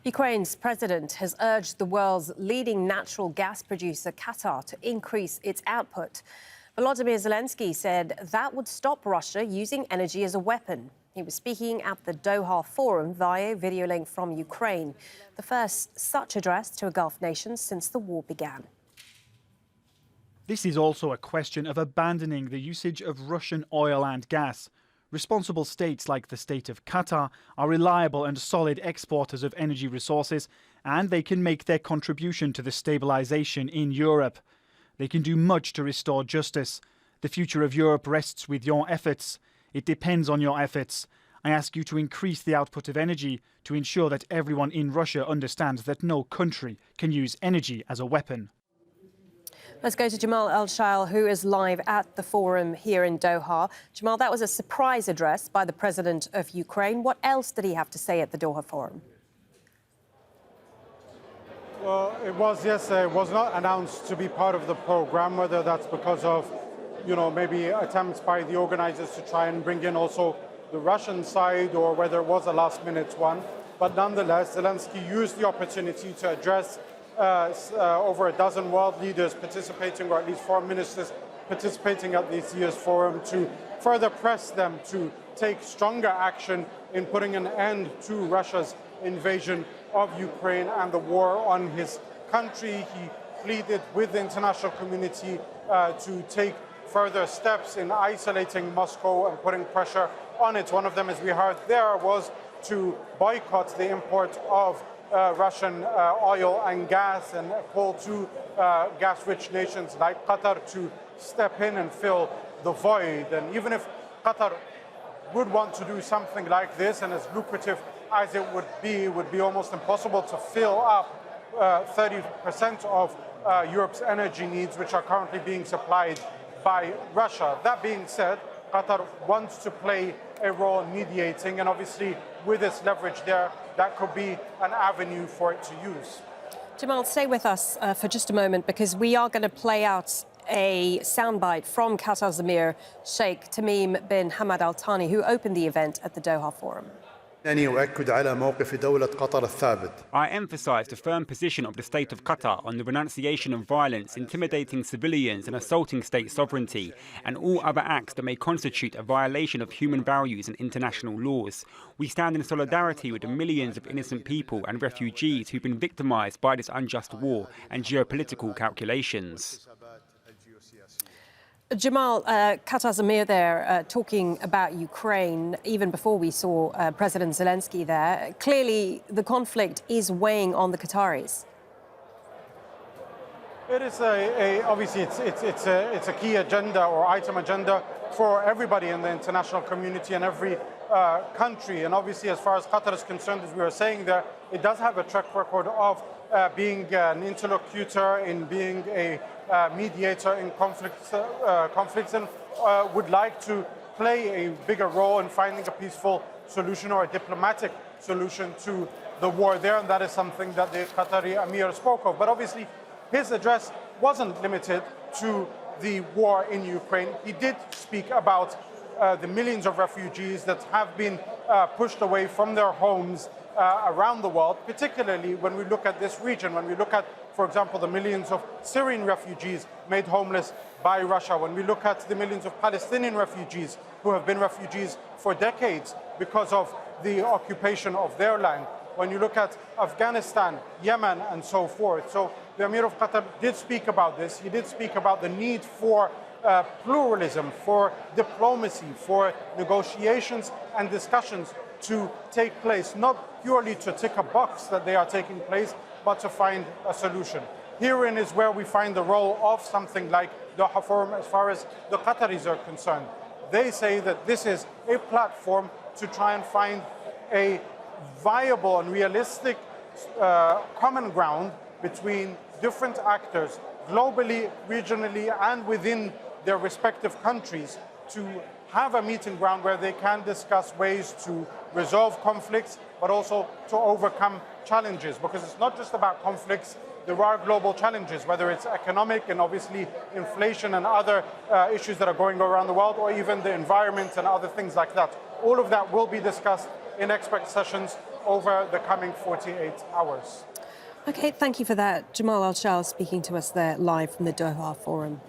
Ukraine's president has urged the world's leading natural gas producer, Qatar, to increase its output. Volodymyr Zelenskyy said that would stop Russia using energy as a weapon. He was speaking at the Doha Forum via video link from Ukraine, the first such address to a Gulf nation since the war began. This is also a question of abandoning the usage of Russian oil and gas. Responsible states like the state of Qatar are reliable and solid exporters of energy resources, and they can make their contribution to the stabilization in Europe. They can do much to restore justice. The future of Europe rests with your efforts. It depends on your efforts. I ask you to increase the output of energy to ensure that everyone in Russia understands that no country can use energy as a weapon. Let's go to Jamal El-Shail, who is live at the forum here in Doha. Jamal, that was a surprise address by the president of Ukraine. What else did he have to say at the Doha Forum? Well, it was yesterday. It was not announced to be part of the program, whether that's because of, maybe attempts by the organizers to try and bring in also the Russian side, or whether it was a last-minute one. But nonetheless, Zelenskyy used the opportunity to address over a dozen world leaders participating, or at least foreign ministers participating at this year's forum, to further press them to take stronger action in putting an end to Russia's invasion of Ukraine and the war on his country. He pleaded with the international community to take further steps in isolating Moscow and putting pressure on it. One of them, as we heard there, was to boycott the import of Russian oil and gas, and call to gas-rich nations like Qatar to step in and fill the void. And even if Qatar would want to do something like this, and as lucrative as it would be almost impossible to fill up 30% of Europe's energy needs, which are currently being supplied by Russia. That being said, Qatar wants to play a role in mediating, and obviously with its leverage there, that could be an avenue for it to use. Jamal, stay with us for just a moment, because we are going to play out a soundbite from Qatar's Emir, Sheikh Tamim bin Hamad Al Thani, who opened the event at the Doha Forum. I emphasise the firm position of the state of Qatar on the renunciation of violence, intimidating civilians and assaulting state sovereignty, and all other acts that may constitute a violation of human values and international laws. We stand in solidarity with the millions of innocent people and refugees who've been victimised by this unjust war and geopolitical calculations. Jamal, Qatar's Emir there talking about Ukraine, even before we saw President Zelenskyy there. Clearly, the conflict is weighing on the Qataris. It is obviously it's a key agenda or item agenda for everybody in the international community and every country. And obviously, as far as Qatar is concerned, as we were saying there, it does have a track record of being an interlocutor, in being a mediator in conflicts, and would like to play a bigger role in finding a peaceful solution or a diplomatic solution to the war there. And that is something that the Qatari Emir spoke of. But obviously, his address wasn't limited to the war in Ukraine. He did speak about the millions of refugees that have been pushed away from their homes around the world, particularly when we look at this region, when we look at, for example, the millions of Syrian refugees made homeless by Russia, when we look at the millions of Palestinian refugees who have been refugees for decades because of the occupation of their land, when you look at Afghanistan, Yemen, and so forth. So the Emir of Qatar did speak about this. He did speak about the need for pluralism, for diplomacy, for negotiations and discussions to take place, not purely to tick a box that they are taking place, but to find a solution. Herein is where we find the role of something like the Doha Forum as far as the Qataris are concerned. They say that this is a platform to try and find a viable and realistic common ground between different actors, globally, regionally, and within their respective countries, to have a meeting ground where they can discuss ways to resolve conflicts, but also to overcome challenges. Because it's not just about conflicts, there are global challenges, whether it's economic and obviously inflation and other issues that are going around the world, or even the environment and other things like that. All of that will be discussed in expert sessions over the coming 48 hours. OK, thank you for that. Jamal Al-Shal speaking to us there live from the Doha Forum.